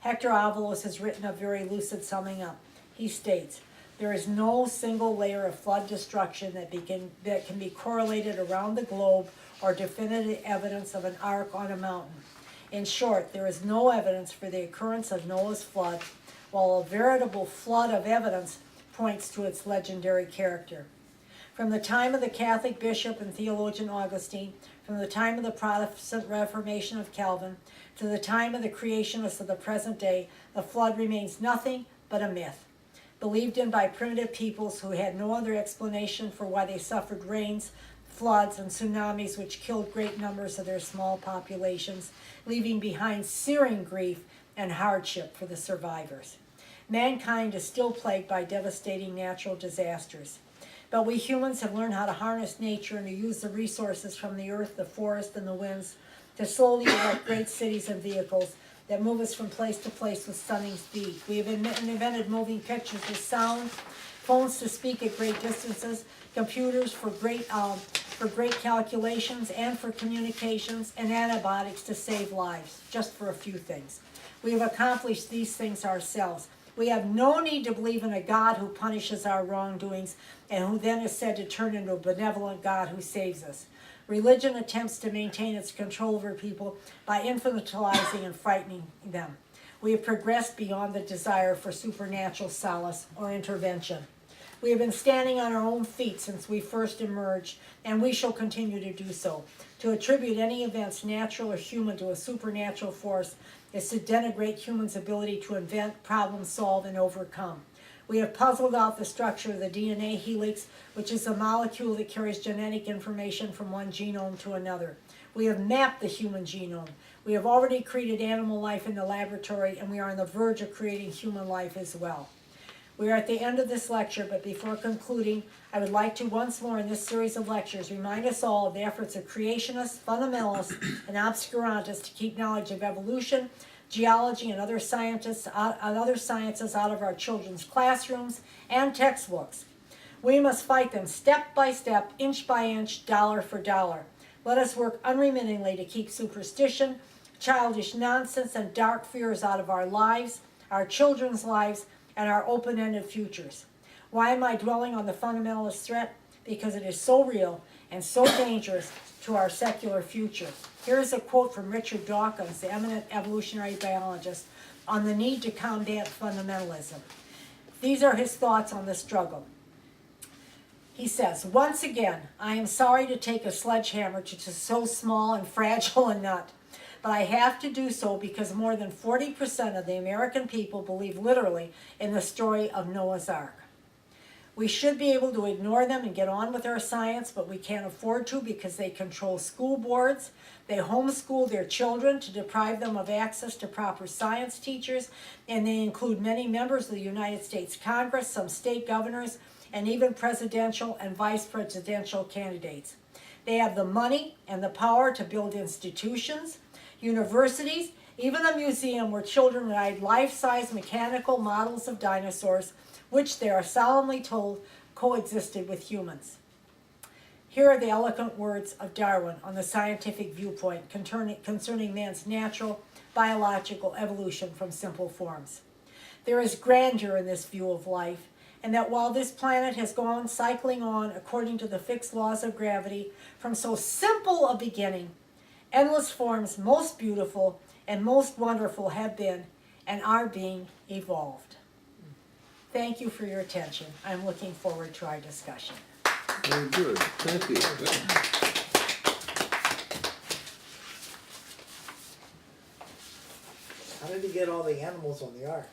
Hector Avalos has written a very lucid summing up. He states, there is no single layer of flood destruction that can be correlated around the globe or definitive evidence of an ark on a mountain. In short, there is no evidence for the occurrence of Noah's flood, while a veritable flood of evidence points to its legendary character. From the time of the Catholic bishop and theologian Augustine, from the time of the Protestant Reformation of Calvin, to the time of the creationists of the present day, the flood remains nothing but a myth, believed in by primitive peoples who had no other explanation for why they suffered rains, floods, and tsunamis which killed great numbers of their small populations, leaving behind searing grief and hardship for the survivors. Mankind is still plagued by devastating natural disasters. But we humans have learned how to harness nature and to use the resources from the earth, the forest, and the winds to slowly erect great cities and vehicles that move us from place to place with stunning speed. We have invented moving pictures with sound, phones to speak at great distances, computers for great calculations and for communications, and antibiotics to save lives, just for a few things. We have accomplished these things ourselves. We have no need to believe in a God who punishes our wrongdoings and who then is said to turn into a benevolent God who saves us. Religion attempts to maintain its control over people by infantilizing and frightening them. We have progressed beyond the desire for supernatural solace or intervention. We have been standing on our own feet since we first emerged, and we shall continue to do so. To attribute any events, natural or human, to a supernatural force is to denigrate humans' ability to invent, problem solve, and overcome. We have puzzled out the structure of the DNA helix, which is a molecule that carries genetic information from one genome to another. We have mapped the human genome. We have already created animal life in the laboratory, and we are on the verge of creating human life as well. We are at the end of this lecture, but before concluding, I would like to once more in this series of lectures remind us all of the efforts of creationists, fundamentalists, and obscurantists to keep knowledge of evolution, geology, and other sciences out of our children's classrooms and textbooks. We must fight them step by step, inch by inch, dollar for dollar. Let us work unremittingly to keep superstition, childish nonsense, and dark fears out of our lives, our children's lives, and our open-ended futures. Why am I dwelling on the fundamentalist threat? Because it is so real and so dangerous to our secular future. Here is a quote from Richard Dawkins, the eminent evolutionary biologist, on the need to combat fundamentalism. These are his thoughts on the struggle. He says, once again, I am sorry to take a sledgehammer to so small and fragile a nut, but I have to do so because more than 40% of the American people believe literally in the story of Noah's Ark. We should be able to ignore them and get on with our science, but we can't afford to because they control school boards, they homeschool their children to deprive them of access to proper science teachers, and they include many members of the United States Congress, some state governors, and even presidential and vice presidential candidates. They have the money and the power to build institutions, universities, even a museum where children ride life-size mechanical models of dinosaurs, which they are solemnly told coexisted with humans. Here are the eloquent words of Darwin on the scientific viewpoint concerning man's natural, biological evolution from simple forms. There is grandeur in this view of life, and that while this planet has gone cycling on according to the fixed laws of gravity from so simple a beginning, endless forms most beautiful and most wonderful have been and are being evolved. Thank you for your attention. I'm looking forward to our discussion. Very good. Thank you. How did he get all the animals on the ark?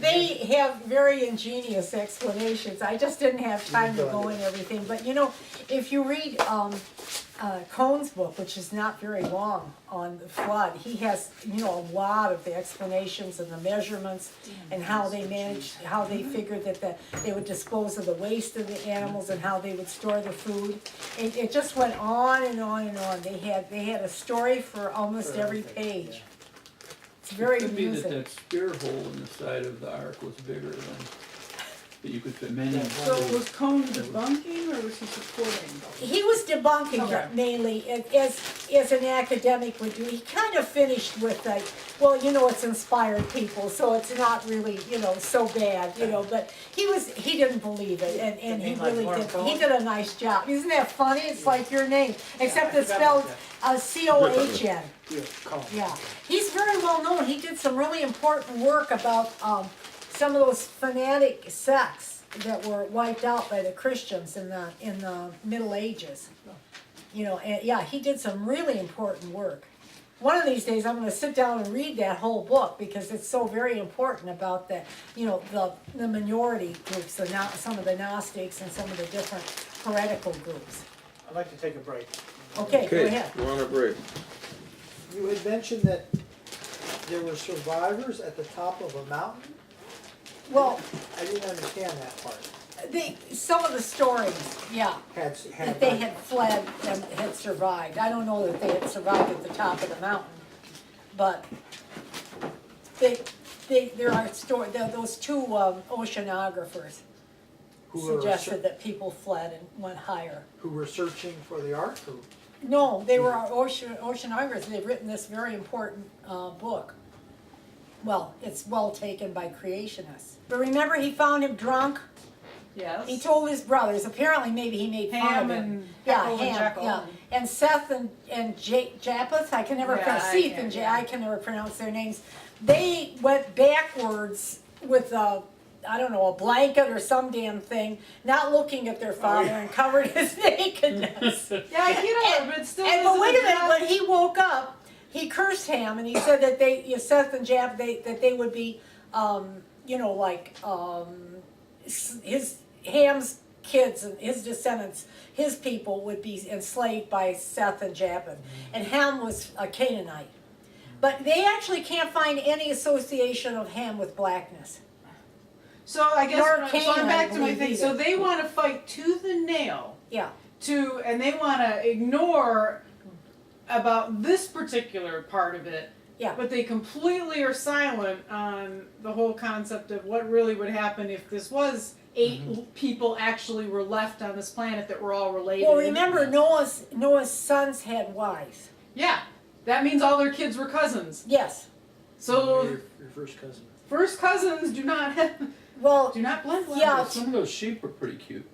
They have very ingenious explanations. I just didn't have time to go in everything. But you know, if you read Cohn's book, which is not very long, on the flood, he has, you know, a lot of the explanations and the measurements and how they managed, how they figured that they would dispose of the waste of the animals and how they would store the food. It just went on and on and on. They had a story for almost every page. It's very It could be amusing. that spear hole in the side of the ark was bigger than that you could fit many. So was Cone debunking or was he supporting? He was debunking Okay. it mainly, as an academic would do. He kind of finished with like, well, it's inspired people, so it's not really, so bad, but he didn't believe it, and he name like really Mark did, Cohen? he did a nice job. Isn't that funny? It's like your name, except I it's forgot spelled about Cohn. Yeah, Colin. Yeah, he's very well known. He did some really important work about some of those fanatic sects that were wiped out by the Christians in the Middle Ages. And yeah, he did some really important work. One of these days, I'm going to sit down and read that whole book because it's so very important about the minority groups, some of the Gnostics and some of the different heretical groups. I'd like to take a break. Okay, go Okay, ahead. we're on a break. You had mentioned that there were survivors at the top of a mountain? Well, I didn't understand that part. some of the stories, yeah. Had That they had fled and had survived. I don't know that they had survived at the top of the mountain, but there are those two oceanographers who were suggested that people fled and went higher. who were searching for the ark? Or? No, they were oceanographers. They've written this very important book. Well, it's well taken by creationists. But remember, he found him drunk. Yes. He told his brothers. Apparently, maybe he made fun Ham of him. and Yeah, Heckle and Ham. Jekyll. Yeah, and Seth and Japheth. I can never Yeah, pronounce. I Seth can't, and yeah. I can never pronounce their names. They went backwards with a blanket or some damn thing, not looking at their father, and covered his nakedness. Yeah, I get it, but it still. But wait a minute, when he woke up, he cursed Ham, and he said that Seth and Japheth, that they would be, his Ham's kids and his descendants, his people would be enslaved by Seth and Japheth, and Ham was a Canaanite. But they actually can't find any association of Ham with blackness. So I guess Nor so Cain, I'm back I to my believe thing. So either. they want to fight tooth and nail Yeah, and they want to ignore about this particular part of it. yeah. But they completely are silent on the whole concept of what really would happen if this was 8 people actually were left on this planet that were all related. Well, remember Noah's sons had wives. Yeah, that means all their kids were cousins. Yes. So your first cousin. first cousins do not Well, blend well. yeah. Some of those sheep were pretty cute.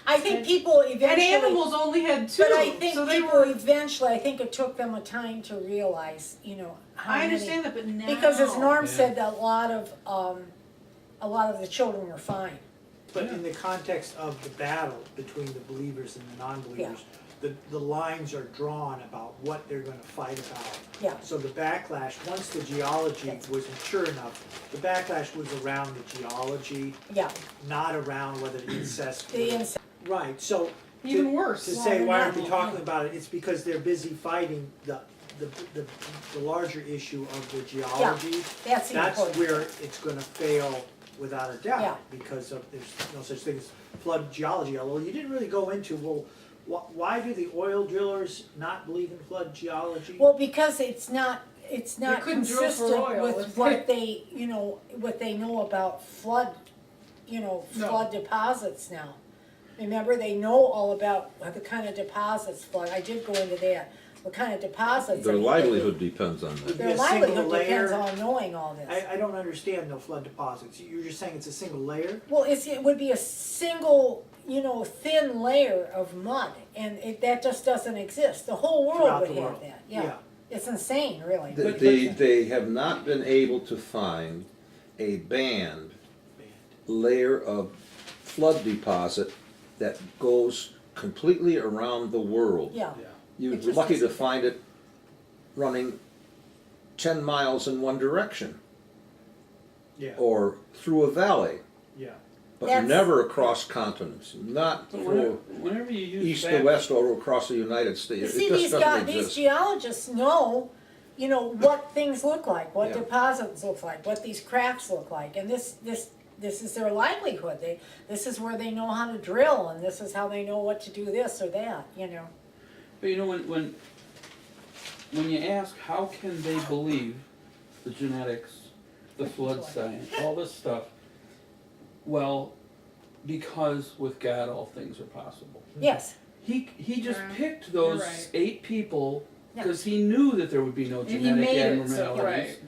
I think people And eventually. animals only had 2. But I think so they people were. eventually, I think it took them a time to realize, how I many. understand that, but now Because as Norm Yeah. said, a lot of the children were fine. But in the context of the battle between the believers and the non-believers, the lines are drawn about what they're going to fight about. Yeah. So the backlash, once the geology Yes. was mature enough, the backlash was around the geology, Yeah. not around whether the incest. The ins- Right. So even worse. to Well, say they're why not- aren't we talking about it? It's because they're busy fighting the larger issue of the geology. That's the That's important. where it's going to fail without a doubt, Yeah. because there's no such thing as flood geology. Although you didn't really go into, why do the oil drillers not believe in flood geology? Well, because it's not couldn't drill for consistent oil. with what they, what they know about flood deposits now. Remember, they know all about the kind of deposits flood. I did go into that. What kind of deposits. Their I mean, livelihood depends on that. Their Be a livelihood single depends layer. on knowing all this. I don't understand no flood deposits. You're just saying it's a single layer? Well, it would be a single, thin layer of mud, and that just doesn't exist. The whole world Throughout would the have world. that. Yeah. It's insane, really. They have not been able to find a band layer of flood deposit that goes completely around the world. Yeah. You're It just lucky to isn't. find it running 10 miles in one direction Yeah. or through a valley, Yeah. but That's- never across continents, not But through whenever you use east to facts- west or across the United You States. see, It just these doesn't these exist. geologists know, what things look like, what Yeah. deposits look like, what these cracks look like, and this is their livelihood. This is where they know how to drill, and this is how they know what to do this or that. But when you ask how can they believe the genetics, the flood science, all this stuff, Well, because with God all things are possible. Yes, He just Yeah, picked those you're right. 8 people Yeah. because he knew that there would be no And he genetic made it so, abnormalities. right.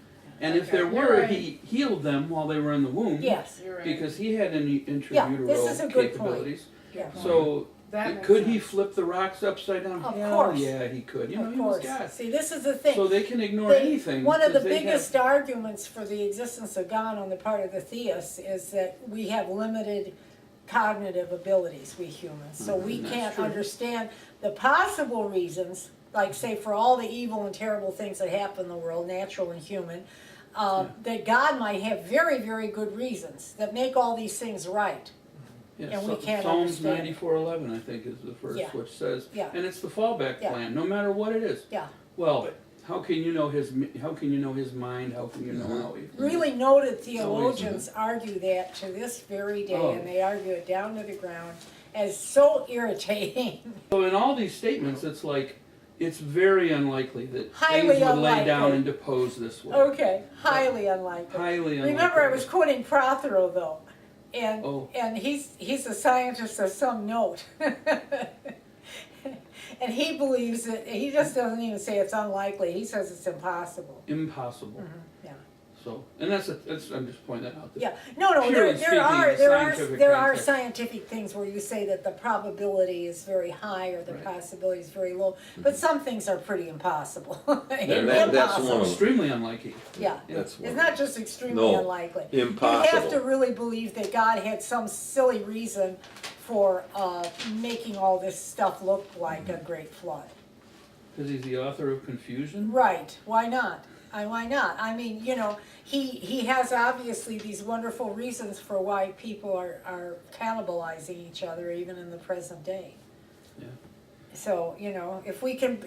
And if Okay. there You're were, right. he healed them while they were in the womb. yes, You're right. Because he had any Yeah, this is a intra-utero good point. capabilities. yeah, So, That makes could he sense. flip the rocks upside down? Of Hell course. yeah, he could. You know, of he was course. God. See, this is the thing. So they can ignore They- anything. One of the 'cause they have- biggest arguments for the existence of God on the part of the theists is that we have limited cognitive abilities, we humans. So we That's can't true. understand the possible reasons, like say for all the evil and terrible things that happen in the world, natural and human, that God might have very, very good reasons that make all these things right. Yeah, and we can't Psalms understand. 94:11, I think, is the first, Yeah. which says, Yeah. and it's the fallback Yeah. plan, no matter what it is. Yeah. Well, how can you know his mind? How can you know how he? Really noted theologians argue that to this very day, Oh. and they argue it down to the ground as so irritating. So in all these statements, it's like it's very unlikely that Highly things would lay down unlikely. and depose this way. Okay, highly unlikely. Highly unlikely. Remember, I was quoting Prothero though, and Oh. and he's a scientist of some note, and he believes it. He just doesn't even say it's unlikely. He says it's impossible. Impossible. Yeah, So, and that's I'm just pointing that out. that yeah. No, Purely there speaking, are the there are scientific there are context. scientific things where you say that the probability is very high or the Right. possibility is very low, but some things are pretty impossible. that's one of them. Extremely unlikely. Yeah. That's one It's of not them. just extremely No, unlikely. You have impossible. to really believe that God had some silly reason for making all this stuff look like a great flood. Because he's the author of confusion. Right, why not? Why not? I mean, you know, he has obviously these wonderful reasons for why people are cannibalizing each other even in the present day. Yeah. So, you know, if we can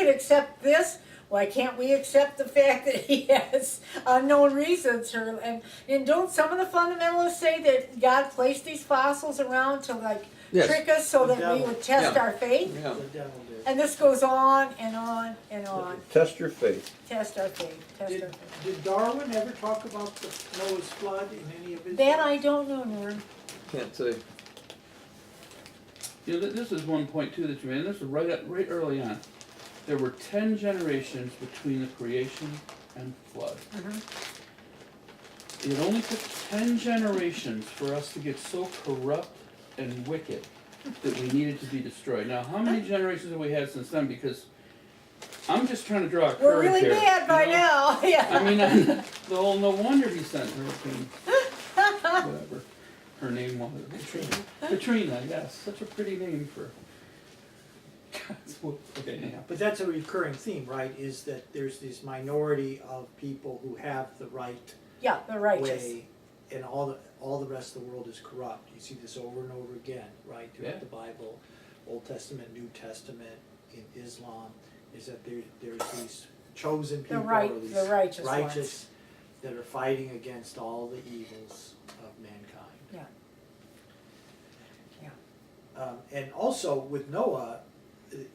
accept this, why can't we accept the fact that he has unknown reasons? And don't some of the fundamentalists say that God placed these fossils around to like Yes. trick us so The that we devil. would test Yeah. our faith? Yeah. The devil did. And this goes on and on and on. Test your faith. Test our faith, test our Did, faith. did Darwin ever talk about the Noah's flood in any of his? That I don't know, Norm. Can't say. You know, this is one point too that you made, and this is right early on. There were 10 generations between the creation and flood. It only took 10 generations for us to get so corrupt and wicked that we needed to be destroyed. Now, how many generations have we had since then? Because I'm just trying to draw a curve We're really here, bad by you know? now, yeah. I mean, the whole no wonder he sent Hurricane, whatever her name was. Katrina. Katrina, yes, such a pretty name for. Okay, anyhow. But that's a recurring theme, right, is that there's this minority of people who have the right Yeah, the righteous. way, and all the rest of the world is corrupt. You see this over and over again, right, throughout Yeah. the Bible, Old Testament, New Testament, in Islam, is that there's these chosen people, or these the righteous ones. righteous that are fighting against all the evils of mankind. Yeah. And also with Noah,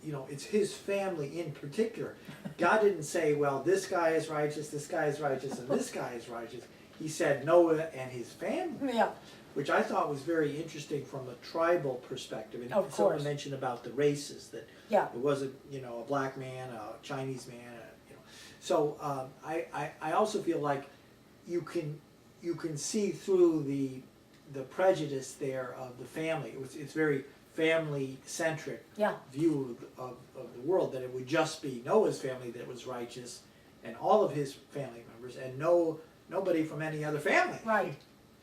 you know, it's his family in particular. God didn't say, well, this guy is righteous, this guy is righteous, and this guy is righteous. He said Noah and his family, Yeah, which I thought was very interesting from a tribal perspective. And Of someone course. mentioned about the races, that yeah, it wasn't, you know, a black man, a Chinese man, you know. So I also feel like you can see through the prejudice there of the family. It's very family centric yeah, view of the world, that it would just be Noah's family that was righteous and all of his family members, and nobody from any other family. right.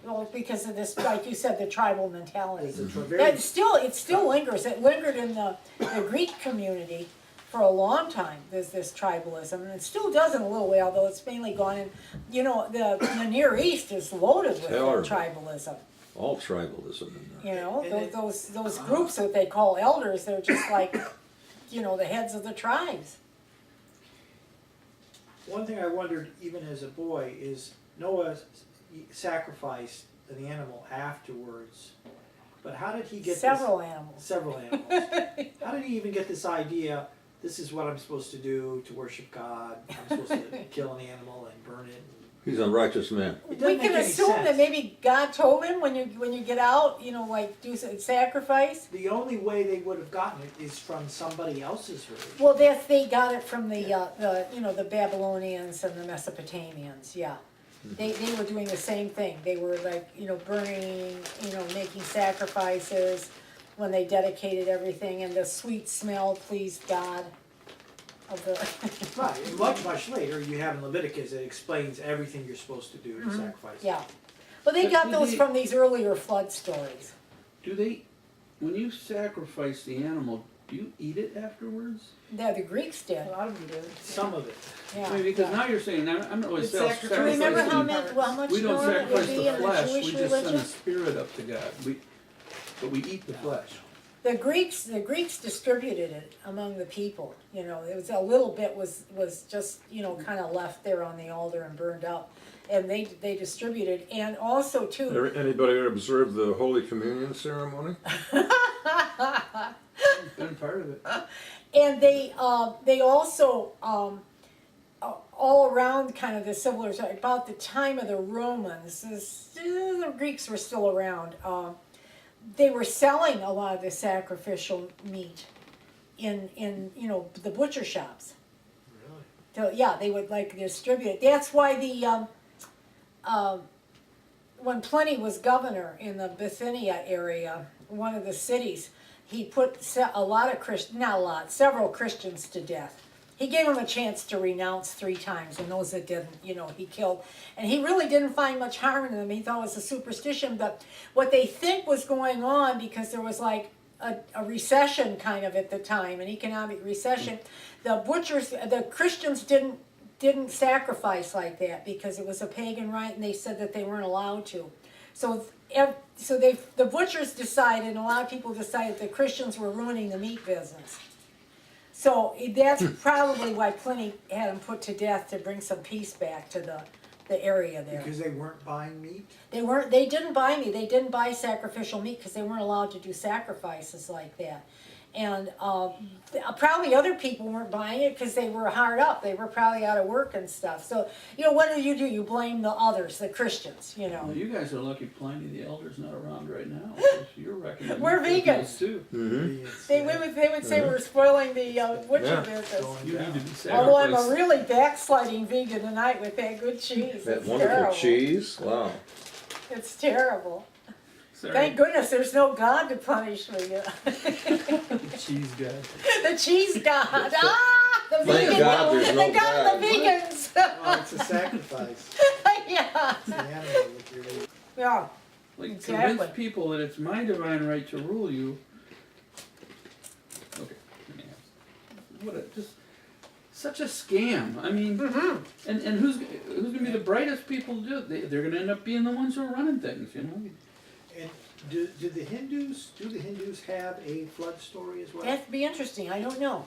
Well, because of this, like you said, the tribal mentality. It's a That very, it still lingers. It lingered in the Greek community for a long time. There's this tribalism, and it still does in a little way, although it's mainly gone in. You know, the Near East is loaded with Terrible. tribalism. All tribalism in there. You know, And those groups that they call elders, they're just like, you know, the heads of the tribes. one thing I wondered even as a boy is Noah sacrificed an animal afterwards, but how did he get Several animals. several animals? How did he even get this idea, this is what I'm supposed to do to worship God, I'm supposed to kill an animal and burn it? He's a righteous man. It We doesn't can make any assume that sense. maybe God told him when you get out, you know, like do sacrifice. The only way they would have gotten it is from somebody else's religion. Well, they got it from the the Babylonians and the Mesopotamians, yeah. They were doing the same thing. They were like, burning, making sacrifices when they dedicated everything, and the sweet smell pleased God of the. Right, and much later, you have in Leviticus, it explains everything you're supposed to do to sacrifice. Yeah. Well, they But got did those they- from these earlier flood stories. Do they, when you sacrifice the animal, do you eat it afterwards? Yeah, the Greeks did. A lot of them do. Some of it. Yeah. I mean, because now you're saying, I'm not always It's sacrificing. Do you remember how Sacrificing- much We don't more it would sacrifice be the in the flesh, Jewish we just send religion? the spirit up to God. But we eat the flesh. The Greeks distributed it among the people. It was a little bit was just kind of left there on the altar and burned up, and they distributed. And also too, Anybody observe the Holy Communion ceremony? It's been part of it. and they also all around kind of the civilization about the time of the Romans, the Greeks were still around. They were selling a lot of the sacrificial meat in the butcher shops. Really? So, yeah, they would like distribute it. That's why when Pliny was governor in the Bithynia area, one of the cities, he put several Christians to death. He gave them a chance to renounce 3 times, and those that didn't, he killed. And he really didn't find much harm in them. He thought it was a superstition, but what they think was going on, because there was like a recession kind of at the time, an economic recession, the Christians didn't sacrifice like that because it was a pagan rite, and they said that they weren't allowed to. So the butchers decided, and a lot of people decided, that Christians were ruining the meat business. So that's probably why Pliny had them put to death, to bring some peace back to the area there. Because they weren't buying meat? They didn't buy meat. They didn't buy sacrificial meat because they weren't allowed to do sacrifices like that. And probably other people weren't buying it because they were hard up. They were probably out of work and stuff. So, what do? You blame the others, the Christians, Well, you guys are lucky Pliny the Elder's not around right now. You're recommending We're vegans. too. They would say we're spoiling the butcher Yeah. business. You need to be Although I'm a sacrificed. really backsliding vegan tonight with that good cheese. That It's wonderful terrible. cheese, wow. It's terrible. Sorry, Thank goodness there's no God to punish me. cheese guy. The cheese God. The Thank vegan. God there's no the God of the God. vegans. Well, it's a sacrifice. Yeah. It's an animal that you're eating. Yeah. Like, Exactly. convince people that it's my divine right to rule you. Okay. What just such a scam. I mean, and who's gonna be the brightest people to do it? They're gonna end up being the ones who are running things, And do the Hindus have a flood story as well? That'd be interesting. I don't know.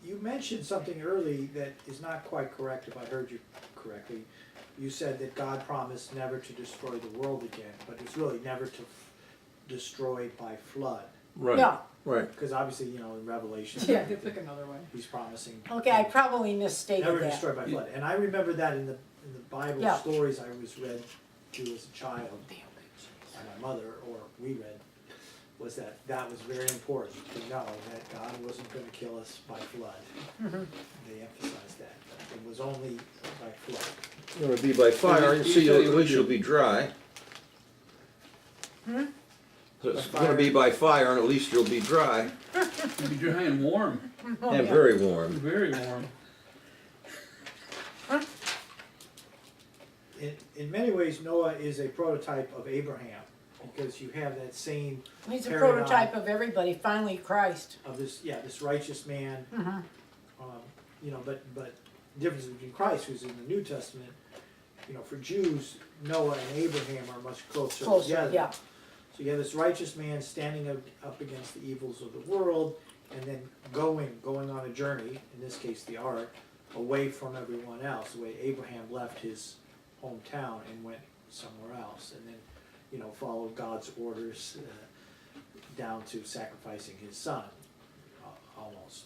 You mentioned something early that is not quite correct, if I heard you correctly. You said that God promised never to destroy the world again, but it's really never to destroy by flood. Right, Yeah. right. Because obviously, in Revelation, Yeah, I could pick another way. he's promising Okay, I probably misstated never that. destroyed by flood. And I remember that in the Bible Yeah. stories I was read to as a child by my mother, or we read, was that was very important to know that God wasn't going to kill us by flood. They emphasized that. It was only by flood. It'll be by fire, you see, at least you'll be dry. So it's gonna be by fire, and at least you'll be dry, It'll be dry and warm, and very warm. very warm. In many ways, Noah is a prototype of Abraham, because you have that same He's a paradigm prototype of everybody. Finally, Christ. of this righteous man. But the difference between Christ, who's in the New Testament, for Jews, Noah and Abraham are much closer together. Yeah. So you have this righteous man standing up against the evils of the world, and then going on a journey, in this case the ark, away from everyone else, the way Abraham left his hometown and went somewhere else, and then followed God's orders down to sacrificing his son, almost.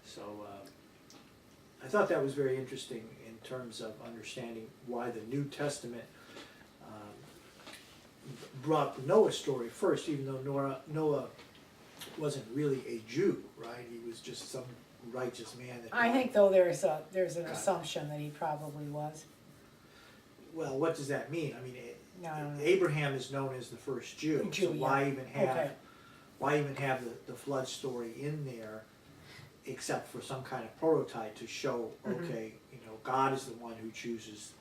So I thought that was very interesting in terms of understanding why the New Testament brought the Noah story first, even though Noah wasn't really a Jew, right? He was just some righteous man. That I think though there's an God. assumption that he probably was. Well, what does that mean? I mean, No, I don't know. Abraham is known as the first Jew, Jew, so yeah. why Okay. even have the flood story in there, except for some kind of prototype to show, Mhm. okay, you know, God is the one who chooses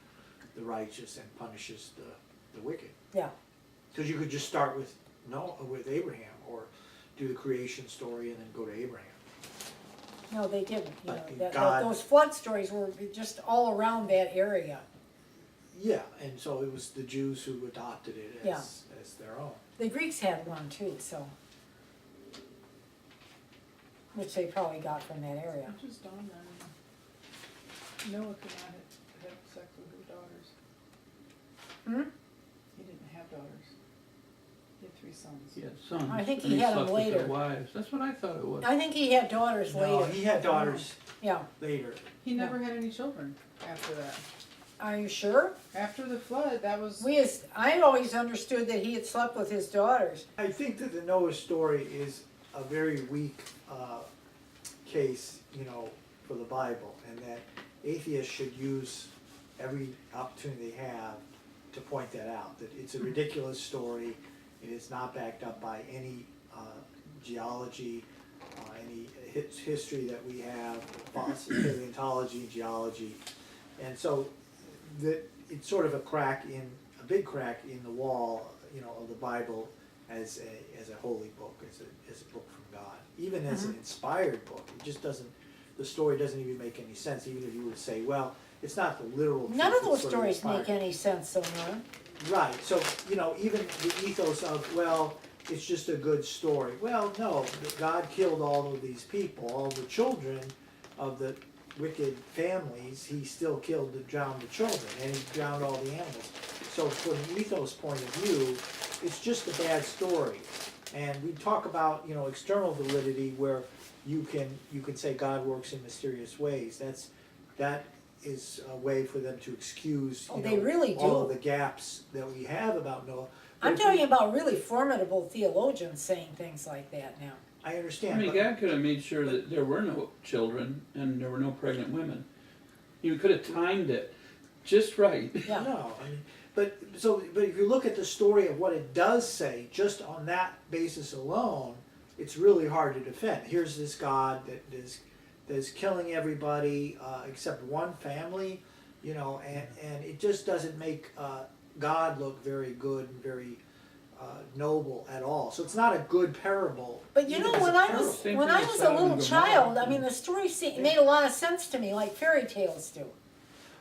the righteous and punishes the wicked. Yeah. Because you could just start with Abraham, or do the creation story and then go to Abraham. No, they didn't, you know, But God- those flood stories were just all around that area. Yeah, and so it was the Jews who adopted it as their own. The Greeks had one too, so. Which they probably got from that area. It just dawned on me. Noah could not have sex with his daughters. Hmm? He didn't have daughters. He had 3 sons. He had sons. I think and he had slept them with their later. wives. That's what I thought it was. I think he had daughters No, later. he had daughters Yeah, later. He never had any children after that. are you sure? After the flood, that was. I always understood that he had slept with his daughters. I think that the Noah story is a very weak case, you know, for the Bible, and that atheists should use every opportunity they have to point that out. That it's a ridiculous story. It is not backed up by any geology, any history that we have, paleontology, geology, and so that it's sort of a big crack in the wall, you know, of the Bible as a holy book, as a book from God. Even as an inspired book, it just doesn't. The story doesn't even make any sense. Even if you were to say, well, it's not the literal. None of truth, those it's sort stories inspired. make any sense, so Norm. Right, so, you know, even the ethos of, well, it's just a good story. Well, no, God killed all of these people, all the children of the wicked families, he still drowned the children, and he drowned all the animals. So from an ethos point of view, it's just a bad story. And we talk about, you know, external validity where you can say God works in mysterious ways. That is a way for them to excuse, you They know, really all do. of the gaps that we have about Noah. But I'm if talking we- about really formidable theologians saying things like that now. I I understand, mean, but God could have made sure that there were no children and there were no pregnant women. He could have timed it just right. Yeah. no, I mean, but if you look at the story of what it does say, just on that basis alone, it's really hard to defend. Here's this God that is killing everybody except one family, you know, and it just doesn't make God look very good and very noble at all. So it's not a good parable. But you even know, as a when I parable. was Same when thing I with was a Sodom little and child, Gomorrah. I mean, the story made a lot of sense to me, like fairy tales do.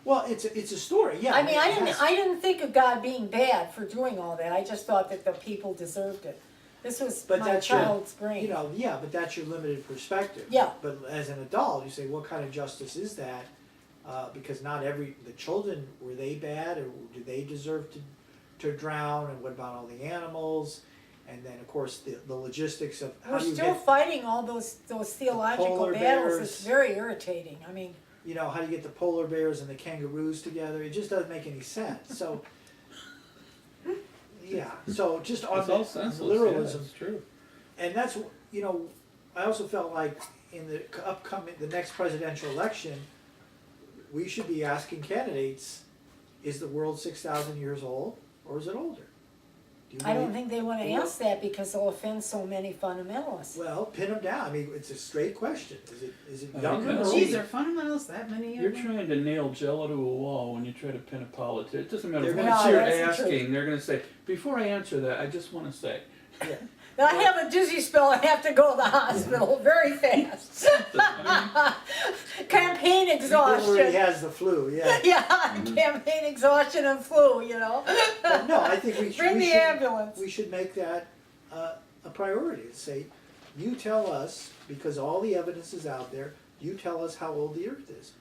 Well, it's a story, yeah. I mean, it has- I didn't think of God being bad for doing all that. I just thought that the people deserved it. This was But my that's your- child's brain. You know, yeah, but that's your limited perspective. Yeah. But as an adult, you say, what kind of justice is that? Because not the children, were they bad, or did they deserve to drown? And what about all the animals? And then, of course, the logistics of how We're you still get, fighting all those theological polar battles. bears. It's very irritating. I mean, you know, how do you get the polar bears and the kangaroos together? It just doesn't make any sense. So, yeah. So just on It's all the senseless, yeah, literalism, it's true. and that's, you know, I also felt like in the next presidential election, we should be asking candidates, is the world 6,000 years old, or is it older? Do you I don't believe- think they want to Well- ask that because they'll offend so many fundamentalists. Well, pin them down. I mean, it's a straight question. Is it Oh, younger okay. or Geez, older? are fundamentalists that many of You're them? trying to nail Jello to a wall when you try to pin a politician. It doesn't matter They're what gonna- you're No, that's the truth. asking. They're going to say, before I answer that, I just want to say. Yeah. Now, I have a dizzy spell. I have to go to the hospital very fast. Campaign He already exhaustion. has the flu. Yeah. Yeah, campaign exhaustion and flu. You know. But no, I think we should. Bring we the should, ambulance. We should make that a priority. To say, you tell us, because all the evidence is out there. You tell us how old the Earth is.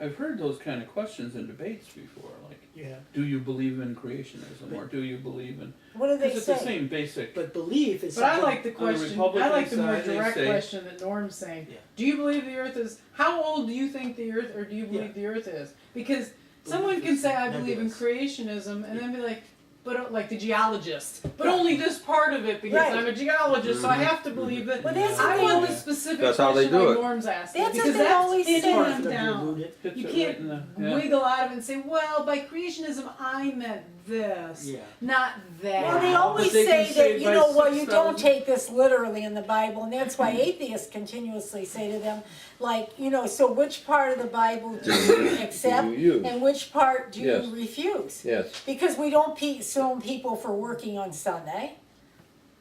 I've heard those kind of questions in debates before, like, Yeah. do you believe in creationism, or do you believe in, What do they because it's the say? same basic, But belief is But I something. like the On the question, I Republican like the more side, they direct say- question that Norm's saying. Yeah. Do you believe the earth is, how old do you think the earth, or do you believe Yeah. the earth is? Because someone can say, I believe in nebulous. creationism, and then be like, but like the geologist, but only this part of it because Right. I'm a geologist, so I have to believe that. Well, that's I the want thing. the specific That's how they question do like it. Norm's asking, That's what because they that's always pinning say. Hard for them them to down. elude it. hits You it right can't in the, yeah. wiggle out of it and say, well, by creationism I meant this, Yeah. not that. Well, they But always they can say say that, you by know, well, you don't 6,000. take this literally in the Bible, and that's why atheists continuously say to them, like, you know, so which part of the Bible do you accept, Do you use? and which part do Yes. you refuse? Yes. Because we don't assume people for working on Sunday.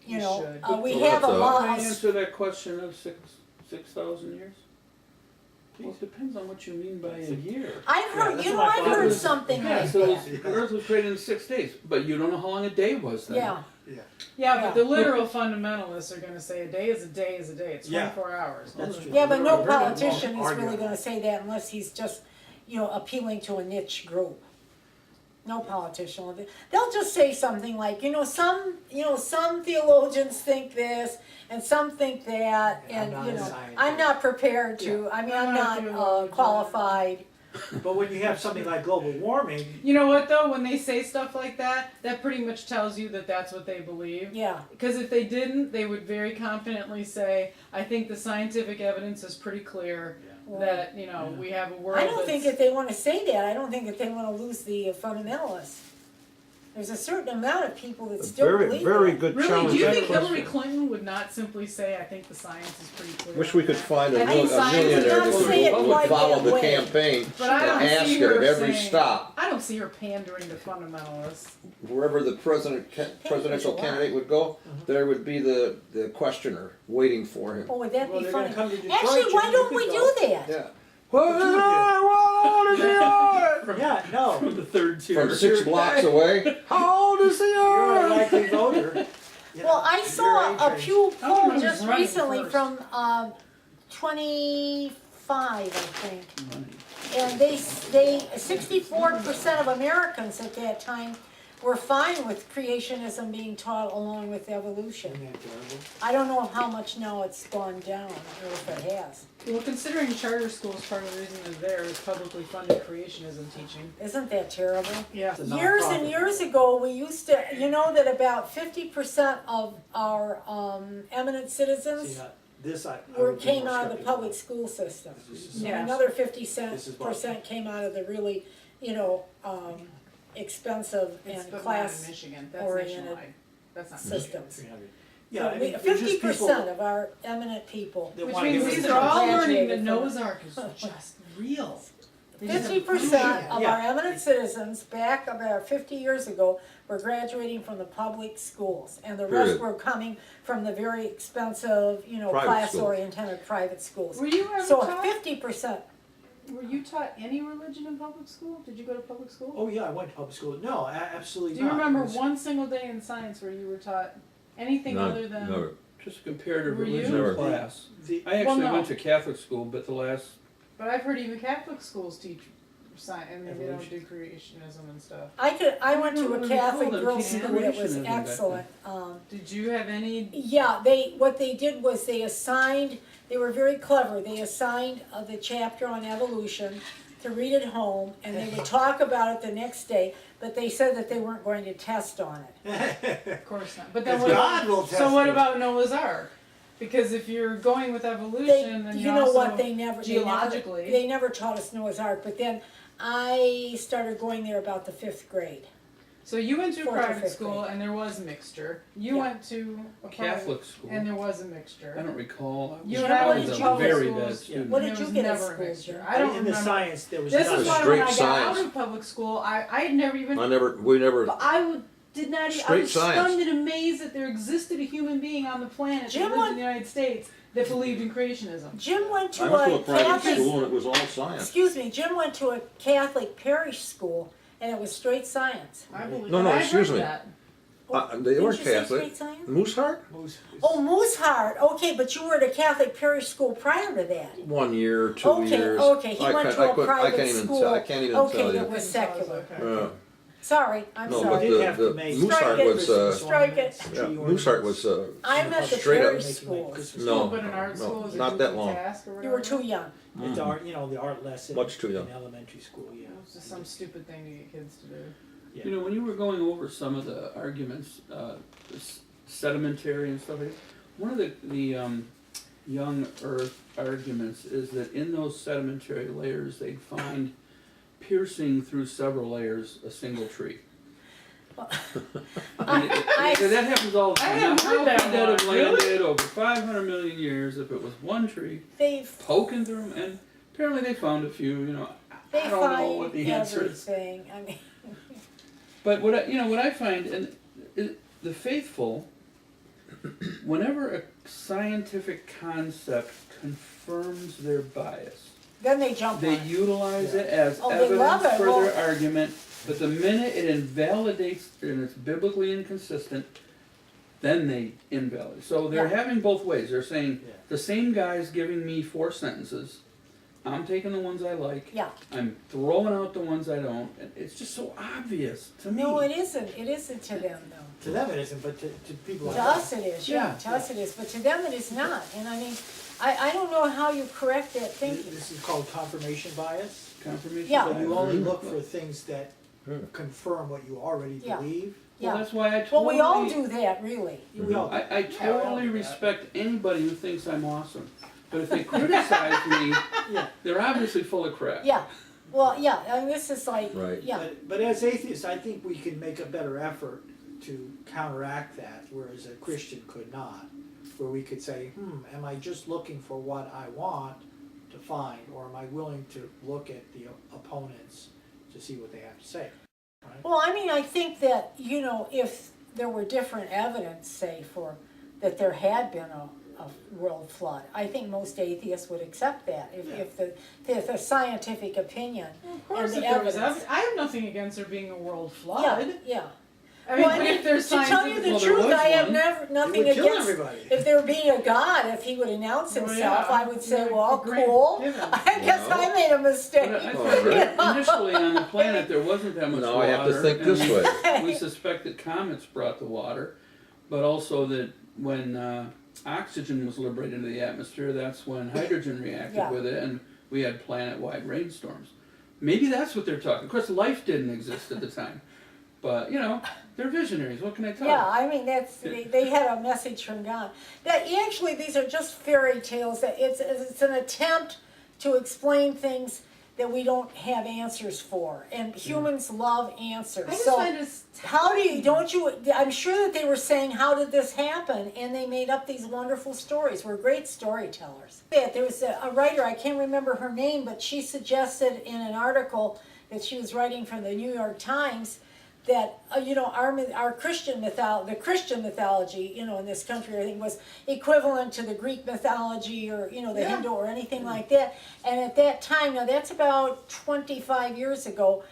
You You know, should. we Well, have a that's a- law. Can I answer that question of 6,000 years? Well, it depends on what you mean by a year. I've Yeah, heard, that's you know, what my I've father heard was- something Yeah, like so that. the earth was created in 6 days, but you don't know how long a day was then. Yeah, Yeah, but the literal fundamentalists are going to say a day is a day is a day. It's Yeah. 24 hours. That's true. yeah, but no Very long politician is really argument. gonna say that unless he's just, you know, appealing to a niche group. No politician will. They'll just say something like, some theologians think this and some think that, Yeah, I'm and not you a know, scientist. I'm not prepared to. I mean, I'm I'm not a not theologian. qualified. But when you have something like global warming, You know what though? When they say stuff like that, that pretty much tells you that that's what they believe. Yeah, Because if they didn't, they would very confidently say, "I think the scientific evidence is pretty clear that we have a world." I don't think that's- that they want to say that. I don't think that they want to lose the fundamentalists. There's a certain amount of people that still Very, believe very that. good Really, challenge. do you that think question. Hillary Clinton would not simply say, "I think the science is pretty clear"? Wish we on could that"? find I a think science is millionaire not that say it would quite follow that the way. campaign But I and don't ask see it her at every saying- stop. I don't see her pandering to fundamentalists. Wherever the presidential a lot. candidate would go, there would be the questioner waiting for him. Oh, would that well, be they're funny? gonna come to Detroit. Actually, why Jim, don't you we could do go. that? Yeah. Yeah, no. From the third tier. From 6 blocks away. How old is the You're a earth? likely voter. You Well, know, I you're saw a A-train. Pew I don't poll know just who's running recently first. from 25, I think. Money. And they 64% of Americans at that time were fine with creationism being taught along with evolution. Isn't that terrible? I don't know how much now it's gone down, or if it has. Well, considering charter schools, part of the reason they're there is publicly funded creationism teaching. Isn't that terrible? Yeah. It's a Years and nonprofit. years ago, we used to, you know that about 50% of our eminent See, citizens this I were, would be came more out of the skeptical. public school system. This is- And Yeah. another This is what- 50% came out of the really, expensive It's and but not in class Michigan. That's oriented nationwide. That's not systems. 300. So Yeah, I mean, there's just 50% people of our eminent people. that Which wanna means get rid these of are all technology. learning that Graduated from Noah's Ark is just real. They just have 50% proof. of Yeah. our eminent citizens back about 50 years ago were graduating from the public schools, and the rest Period. were coming from the very expensive, Private class-oriented private schools. Were you ever So taught? 50%. Were you taught any religion in public school? Did you go to public school? Oh yeah, I went to public school. No, absolutely Do you not. remember It was- one single day in science where you were taught anything other than? Never. Just comparative Were you? religion Never. class. The, I actually no. went to Catholic school, but the last, But I've heard even Catholic schools teach science, and they don't Evolution. do creationism and stuff. I went to What a do we call Catholic them? girls' Teaching school that was creationism back then. excellent. Did you have any? Yeah, what they did was they were very clever. They assigned the chapter on evolution to read at home, and they would talk about it the next day, but they said that they weren't going to test on it. Of course not. But then Because what? God will test So what you. about Noah's Ark? Because if you're going with They, evolution, then you know also what, they never geologically. never taught us Noah's Ark, but then I started going there about the 5th grade. So you went to a Fourth or private fifth school grade. and there was a mixture. You Yeah. went to a private Catholic school. and there was a mixture. I don't recall. I You was, and I I went was to a public very schools. bad student. What And did there you was get at never a school, mixture. Jim? I don't in the remember. science there was This none. is why Straight when I got science. out of public school, I had never even. We never, But I would, did not. I Straight was science. stunned and amazed that there existed a human being on the planet Jim that lived went- in the United States that believed in creationism. Jim went to I went to a private Catholic, school and it was all science. excuse me, Jim went to a Catholic parish school, and it was straight science. I believe. No, and no, I've excuse heard me. that. They were Didn't you say Catholic. Sweet Zion? Mooseheart? Moose. Oh, Mooseheart, okay, but you were at a Catholic parish school prior to that. 1 year, 2 Okay, years. okay, he went to a I private can't even school. tell. I can't even tell Okay, you. that was secular. Yeah. Sorry, I'm No, We but sorry. did have to the make Mooseheart Strike it. was, Strike it. yeah, Mooseheart was, I'm at the straight up. parish schools. No, But in art no, school, is it not that long. task or You were whatever? too young. It's art, the art lesson. Much too young. In elementary school, yeah. It's just some stupid thing to get kids to do. Yeah. You know, when you were going over some of the arguments, sedimentary and stuff like that, one of the young Earth arguments is that in those sedimentary layers, they'd find piercing through several layers a single tree. That happens all the I time. haven't Now, heard how that could that have one. Really? landed over 500 million years if it was one tree They poking through them? And apparently they found a few. You know, they I don't know what find the answer is. everything. I mean, But what I find, and the faithful, whenever a scientific concept confirms their bias, then they jump on they it. utilize it as Oh, they love evidence it. for Well- their argument. But the minute it invalidates and it's biblically inconsistent, then they invalidate. So they're Yeah. having both ways. They're saying Yeah. the same guy's giving me 4 sentences. I'm taking the ones I like. Yeah. I'm throwing out the ones I don't. And it's just so obvious to me. No, it isn't. It isn't to them though. To them it isn't, but to people like To us it is, yeah, Yeah, to us it is, but to them it is not. And I mean, I don't know how you correct that thinking. This is called confirmation bias. Confirmation. Yeah. So bias. you only Mhm. look for things that Hmm. confirm what you already Yeah. believe. Well, Yeah. that's why I Well, totally. we all do that, really. We all I Yeah, we all totally do that. respect anybody who thinks I'm awesome. But if they criticize me, Yeah. they're obviously full of crap. Yeah. Well, yeah, I mean, this is like, Right. yeah, But as atheists, I think we can make a better effort to counteract that, whereas a Christian could not. Where we could say, am I just looking for what I want to find, or am I willing to look at the opponents to see what they have to say? Right? well, I mean, I think that, if there were different evidence, say, for, that there had been a world flood, I think most atheists would accept that, if the scientific opinion. Of course, And if the there was evidence. I have nothing against there being a world flood. Yeah, yeah. I mean, Well, but if there's to tell you scientific, the Well, there truth, was I have one. never, It nothing would kill against, everybody. if there being a God, if he would announce Well, himself, yeah. I would say, Yeah, well, great, cool. given. I guess Well. I made a mistake. But I Oh, thought right. that initially on the planet there wasn't that much Now water. I have to think and this way. We suspect that comets brought the water, but also that when oxygen was liberated into the atmosphere, that's when hydrogen reacted Yeah. with it, and we had planet-wide rainstorms. Maybe that's what they're talking. Of course, life didn't exist at the time, but they're visionaries. What can I tell Yeah, you? I mean, they had a message from God. That actually, these are just fairy tales. That it's an attempt to explain things that we don't have answers for, and humans love answers. I just So find it how do you? Don't you? I'm sure that they were saying, "How did this happen?" And they made up these wonderful stories. We're great storytellers. There was a writer, I can't remember her name, but she suggested in an article that she was writing for the New York Times that our Christian the Christian mythology, in this country, I think was equivalent to the Greek mythology or the Yeah. Hindu or anything like that. And at that time, now that's about 25 years ago,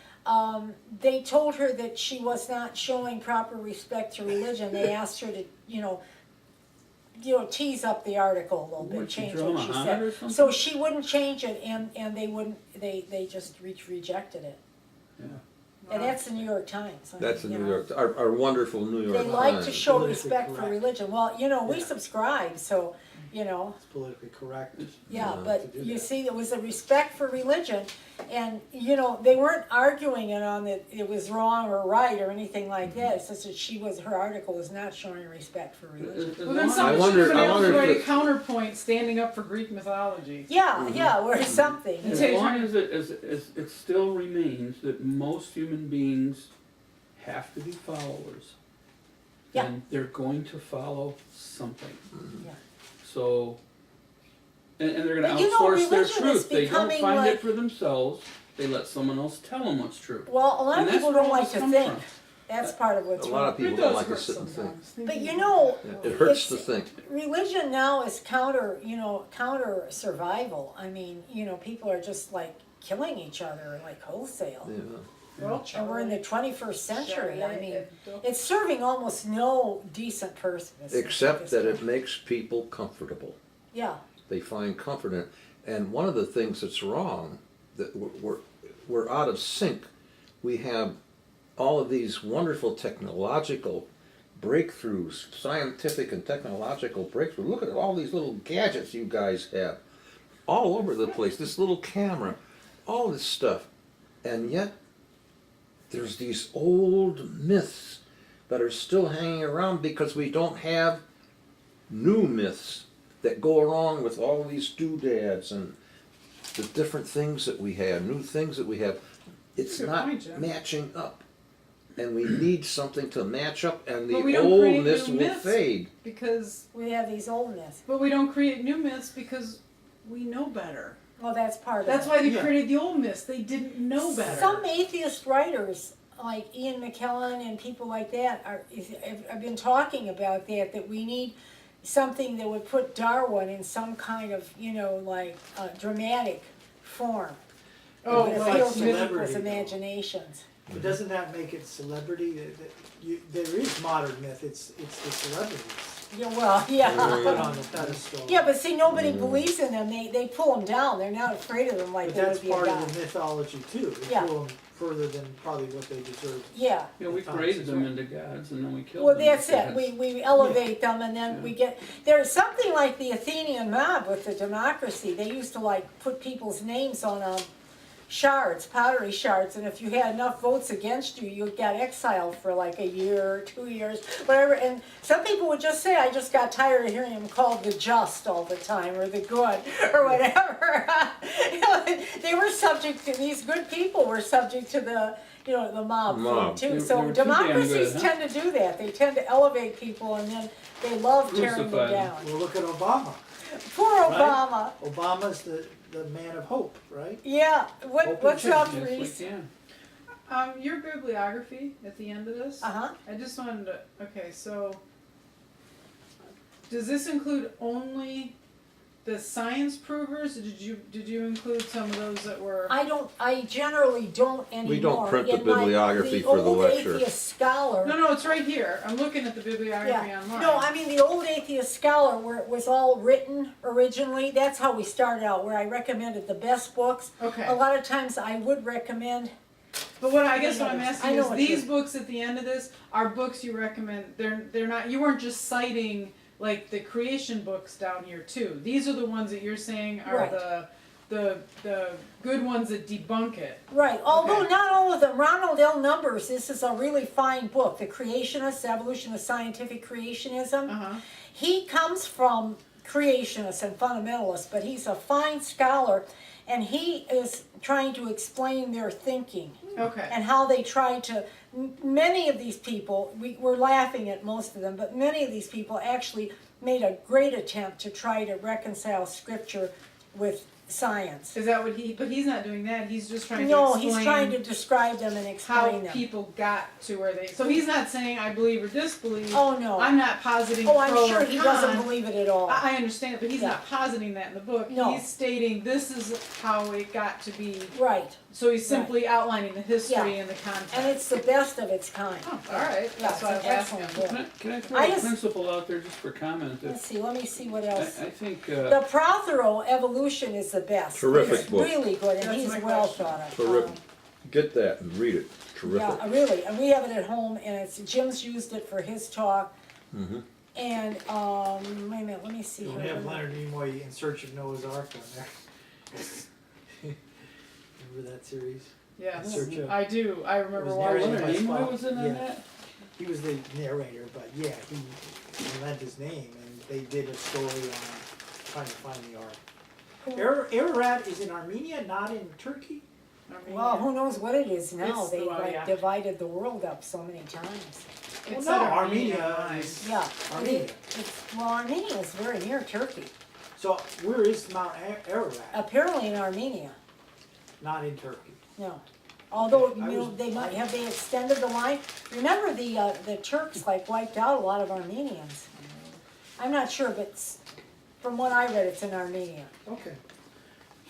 they told her that she was not showing proper respect to religion. They asked her to, tease up the article a little bit, Would she change draw what she Muhammad or said. something? So she wouldn't change it, and they wouldn't. They just rejected it. Yeah. And that's the New York Times. I That's the mean, New York, our wonderful New York They Times. like to show Politically respect for correct. religion. Well, we Yeah. subscribe, so, It's politically correct. yeah, Yeah. but To do you that. see, there was a respect for religion, and, they weren't arguing it on that it was wrong or right or anything like that. It's just that her article was not showing respect for religion. As Well, then long- someone should wonder- have been I able wonder to if write a it- counterpoint standing up for Greek mythology. Yeah, yeah, or something. As Take- long as it still remains that most human beings have to be followers, Yeah. then they're going to follow something. Yeah. So, and they're going to But outsource their religion is truth. They don't becoming find like- it for themselves. They let someone else tell them what's true. Well, a lot And of that's people where don't all like this to comes think. from. That's part of what's A lot wrong. of people It don't does like to hurt sit and think. sometimes. But It hurts to it's- think. religion now is counter survival. I mean, people are just like killing each other like wholesale. Yeah. Well, And we're in the 21st century, I mean, Charlotte, it's serving almost no decent purpose. Except that it it. makes people comfortable. Yeah, They find comfort in it. And one of the things that's wrong, that we're out of sync. We have all of these wonderful technological breakthroughs, scientific and technological breakthroughs. Look at all these little gadgets you guys have all over the place. This little camera, all this stuff. And yet, there's these old myths that are still hanging around because we don't have new myths that go along with all these doodads and the different things that we have, new things that we have. It's Good not point, Jim. matching up. And we need something to match up, and the But we don't create oldness new will myths. fade. Because, we have these old myths. but we don't create new myths because we know better. Well, that's part of it. That's why they Yeah. created the old myths. They didn't know better. Some atheist writers, like Ian McKellen and people like that, have been talking about that we need something that would put Darwin in some kind of, like, dramatic form. Oh, That would like appeal to celebrity, people's though. imaginations. But doesn't that make it celebrity? There is modern myth, it's the celebrities Yeah, well, yeah. put on the pedestal. Yeah, but see, nobody believes in them. They pull them down. They're not afraid of them like But they that's would be a part god. of the mythology too. They Yeah. pull them further than probably what they deserve. Yeah. You know, we created them into gods and then we killed Well, them. that's as it. gods. We elevate them, and then Yeah. we get. There's something like the Athenian mob with the democracy. They used to like put people's names on shards, pottery shards, and if you had enough votes against you, you got exiled for like a year or 2 years, whatever. And some people would just say, "I just got tired of hearing them called the just all the time, or the good, or whatever." They were subject to, these good people were subject to the mob Mob. thing too. They So were too damn democracies good, huh? tend to do that. They tend to elevate people, and then they love tearing them Crucify them. down. Well, look at Obama. Poor Right? Obama. Obama's the man of hope, right? Yeah. Open What's change, up, Yes, we Reese? can. Your bibliography at the end of this. Uh-huh. I just wanted to. Okay, so does this include only the science provers? Or did you include some of those that were? I generally don't anymore. We don't print the In my- bibliography for the old lecture. Atheist Scholar. No, it's right here. I'm looking at the bibliography Yeah. online. No, I mean the old Atheist Scholar, where it was all written originally. That's how we started out, where I recommended the best books. Okay. A lot of times I would recommend. But what I guess what I'm I asking know is what these you're- books at the end of this are books you recommend. They're not. You weren't just citing like the creation books down here too. These are the ones that you're saying are Right. the good ones that debunk it. Right, although Okay. not all of them. Ronald L. Numbers, this is a really fine book, The Creationists, Evolution of Scientific Creationism. Uh-huh. He comes from creationists and fundamentalists, but he's a fine scholar, and he is trying to explain their thinking Okay. and how they try to. Many of these people, we're laughing at most of them, but many of these people actually made a great attempt to try to reconcile scripture with science. Is that what he? But he's not doing that. He's just trying No, to explain he's trying to describe them and how explain them. people got to where they. So he's not saying I believe or disbelieve. Oh, no. I'm not positing. Oh, I'm pro sure or he con. doesn't believe it at all. I understand it, but he's Yeah. not positing that in the book. No. He's stating this is how it got to be. Right, So he's simply outlining the history Yeah. and the context. and it's the best of its kind. Oh, all right. Yeah, That's it's why I an was asking. excellent book. Can I throw I a just- principle out there just for comment? Let's see, let me see what I, else. I think The Prothero Evolution is the best. Terrific It's book. really good, and That's he's my well question. thought of. Terrific. Get that and read it. Terrific. Yeah, really, and we have it at home, and it's, Jim's used it for his talk. Mm-hmm. And, wait a minute, let me see You don't here. have Leonard Nimoy in Search of Noah's Ark on there. Remember that series? Yes, Search of- I do. I remember was watching. narrated Leonard by Nimoy Spock. was in on Yeah. that? He was the narrator, but yeah, he lent his name, and they did a story on trying to find the Ark. Ararat is in Armenia, not in Turkey. Well, who knows what it is now? It's They the- like yeah. divided the world up so many times. It's Well, no, at Armenia online. is. Yeah. Armenia. Well, Armenia is very near Turkey. So where is Mount Ararat? Apparently in Armenia, Not in Turkey. no. Although, Okay, I was- they might, have they extended the line? Remember the Turks like wiped out a lot of Armenians. I'm not sure, but from what I read, it's in Armenia. Okay.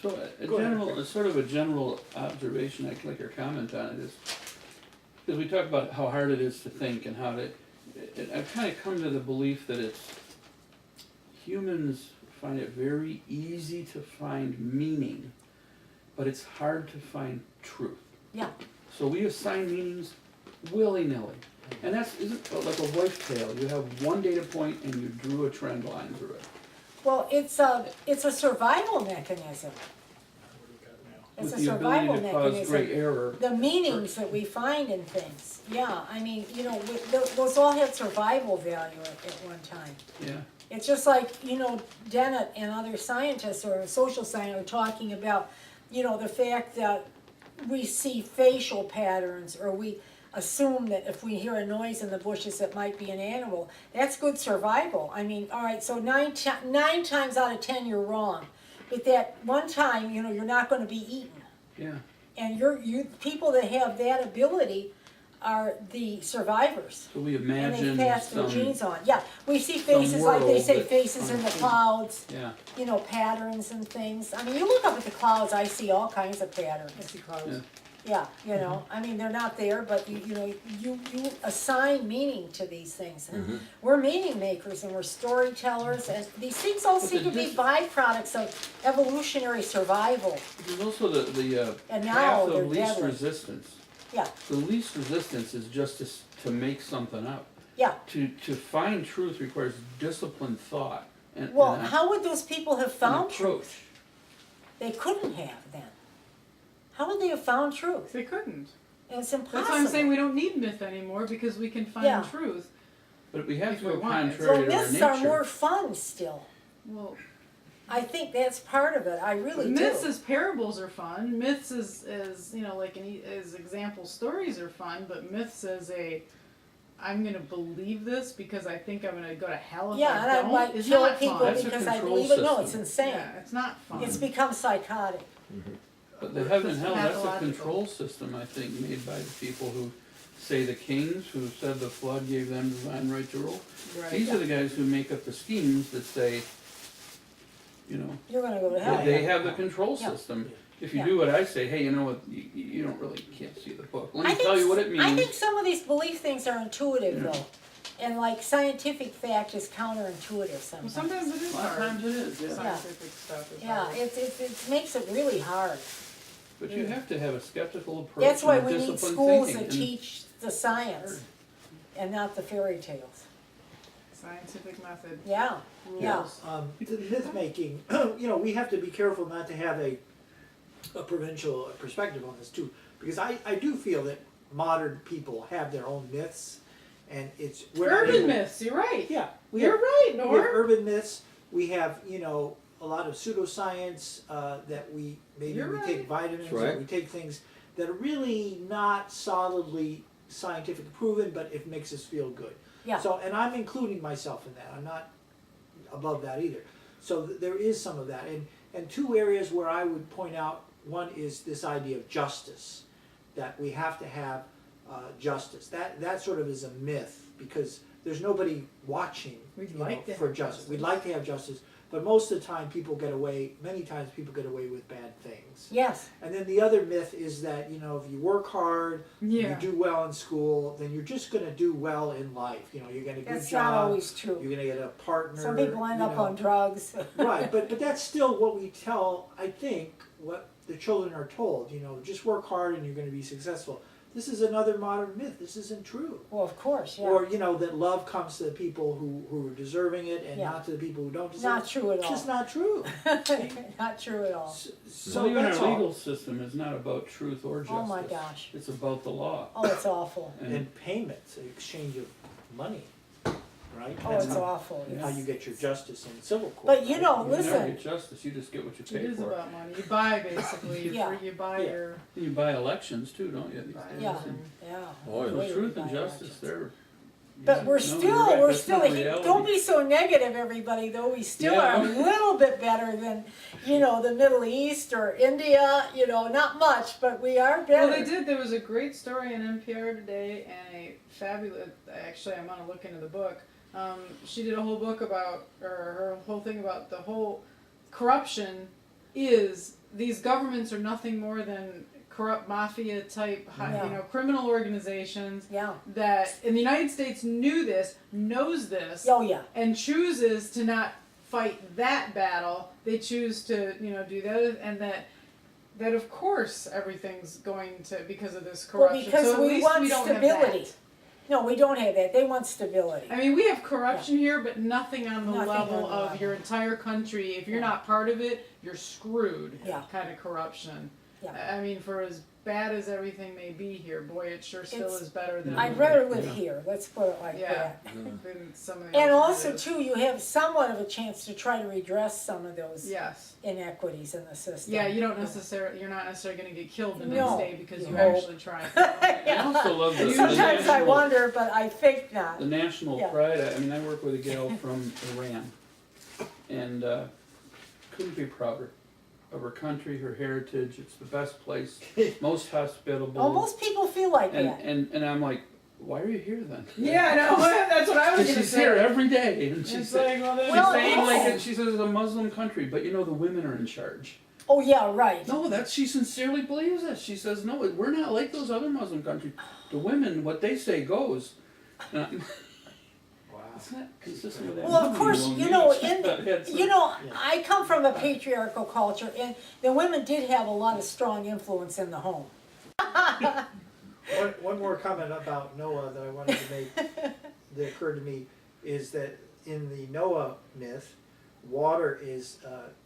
So Go ahead. sort of a general observation, I'd like your comment on it is, because we talk about how hard it is to think and how to, I've kind of come to the belief that humans find it very easy to find meaning, but it's hard to find truth. Yeah, So we assign meanings willy-nilly. And isn't like a wife tale. You have one data point and you drew a trend line through it. well, it's a survival mechanism. It's With a the survival ability to cause mechanism. great error. The meanings that we find in things, yeah, I mean, you know, those all had survival value at one time. Yeah. It's just like, you know, Dennett and other scientists or social scientists are talking about, you know, the fact that we see facial patterns, or we assume that if we hear a noise in the bushes, it might be an animal. That's good survival. I mean, all right, so nine times out of 10 you're wrong. But that one time, you know, you're not gonna be eaten. Yeah. And people that have that ability are the survivors. So we And imagine they pass their some, genes on. Yeah, we see faces, like they world say, that- faces in the clouds, yeah, you know, patterns and things. I mean, you look up at the clouds, I see all kinds of patterns. yeah. Yeah, you know, I mean, they're not there, but you know, you assign meaning to these things. And we're meaning makers and we're storytellers, and these things all But seem the to be byproducts of evolutionary survival. There's also the And now path they're of least deadly. resistance. Yeah, The least resistance is just to make something up. yeah. To find truth requires disciplined thought and, Well, and how would those people have an found approach. truth? They couldn't have then. How would they have found truth? They couldn't. It's impossible. That's why I'm saying we don't need myth anymore, because we can find Yeah. truth. But we have If to we go want it. Well, contrary to our myths are nature. more fun still. Well, I think that's part of it. I really myths do. as parables are fun. Myths as you know, like as example stories are fun. But myths as I'm gonna believe this because I think I'm gonna go to hell if Yeah, and I I don't. might is kill not people fun. That's a because I control believe it. No, it's system. insane. Yeah, it's not fun. It's become psychotic. But the heaven and hell, that's a Pathological. control system, I think, made by the people who say the kings, who said the flood gave them divine right to rule. Right. These are the guys who make up the schemes that say, you know, You're gonna go to that hell. they have the control Yeah. system. If you Yeah. do what I say, hey, you know what, you don't really, can't see the book. Let I me think tell you what it I means. think some of these belief things are intuitive Yeah. though. And like scientific fact is counterintuitive Well, sometimes. sometimes it is A lot of hard. times it is, yeah. Scientific stuff is Yeah, hard. it makes it really hard. But you have to have a skeptical approach That's why and we need disciplined schools thinking. that and- teach the science and not the fairy tales. Scientific method. Yeah, yeah. Rules. The myth making, you know, we have to be careful not to have a provincial perspective on this too, because I do feel that modern people have their own myths, and it's we're not Urban able- myths. You're right. Yeah, You're right, we have Nor. urban myths. We have, you know, a lot of pseudoscience that we maybe You're we right. take vitamins That's right. or we take things that are really not solidly scientifically proven, but it makes us feel good. Yeah. So, and I'm including myself in that. I'm not above that either. So there is some of that, and two areas where I would point out. One is this idea of justice, that we have to have justice. That sort of is a myth because there's nobody watching We'd you know, like to for have justice. justice. We'd like to have justice, but most of the time people get away. Many times people get away with bad things. Yes, And then the other myth is that, you know, if you work hard, Yeah. you do well in school, then you're just going to do well in life. You know, you're going to get a good that's job. not always true. You're going to get a partner. Some people end you up know. on drugs. Right, but that's still what we tell, I think, what the children are told. You know, just work hard and you're going to be successful. This is another modern myth. This isn't true. Well, of course, yeah. Or, you know, that love comes to the people who are deserving it and Yeah. not to the people who don't deserve Not it. true at It's all. just not true. Not true at all. So Well, even that's our all. legal system is not about truth or justice. Oh my gosh. It's about the law. Oh, it's awful. And payments, an exchange of money, right? Oh, That's it's how, awful. how you get your justice in civil court. But you right? know, You never listen. get justice, you just get what you It pay is for. about money. You buy basically. Yeah. You buy Yeah. your. You buy elections too, don't you? these buy days? Yeah, everything. yeah. Oh, yeah. So Way truth to and buy justice, elections. they're. But we're No, still, you're right, we're that's still, not reality. don't be so negative, everybody, though, we still Yeah. are a little bit better than, you know, the Middle East or India, you know, not much, but we are better. Well, they did. There was a great story in NPR today, and a fabulous. Actually, I'm gonna look into the book. She did a whole book about, or her whole thing about the whole corruption is these governments are nothing more than corrupt mafia type, Yeah. criminal organizations Yeah, that in the United States knows this, oh, yeah, and chooses to not fight that battle. They choose to, do that, and that of course everything's going to, because of this well, corruption. because so at we least want we don't stability. have that. No, we don't have that, they want stability. I mean, we have corruption here, but nothing on the Nothing level on the of level. your entire country. If you're Yeah. not part of it, you're screwed. Yeah. Kind of corruption. Yeah. I mean, for as bad as everything may be here, boy, it sure still It's- is better than I'd rather live Yeah. here, let's put it like Yeah. that. than some of the And also alternatives. too, you have somewhat of a chance to try to redress some of those Yes. inequities in the system. Yeah, you're not necessarily going to get killed the No. next day because you No. actually tried. I also love the Sometimes I national- wonder, but I think not. The national Yeah. pride, I mean, I work with a gal from Iran, and couldn't be prouder of her country, her heritage. It's the best place, most hospitable. Well, most people feel like and, that. and I'm like, why are you here then? Yeah, I know. That's what I was Because going to she's say. here every day, and It's she's like, well, then Well, saying like yes. it, she says it's a Muslim country, but the women are in charge. Oh, yeah, right. No, she sincerely believes that. She says, no, we're not like those other Muslim countries. The women, what they say goes. Wow. It's not consistent with that. Well, of movie, course, Will you know, Smith had some- Yeah. I come from a patriarchal culture, and the women did have a lot of strong influence in the home. One more comment about Noah that I wanted to make that occurred to me is that in the Noah myth, water is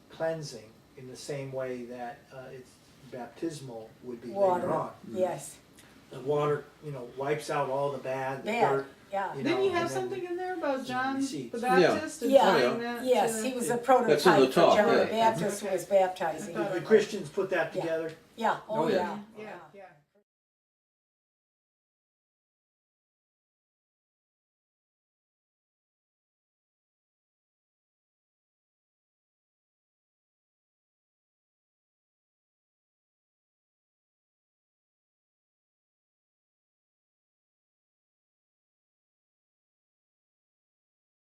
cleansing in the same way that it's baptismal would be Water, later on. yes, The water, wipes out all the bad, the bad, dirt. yeah. You Didn't know, you have and then- something in there about John Seeds. the Baptist and Yeah. tying Yeah. that Yes, to- he was a That's in the prototype for talk, John the yeah. Baptist was baptizing. I thought The Christians put that Yeah. together. Yeah, oh, Oh, yeah. yeah, Yeah. yeah.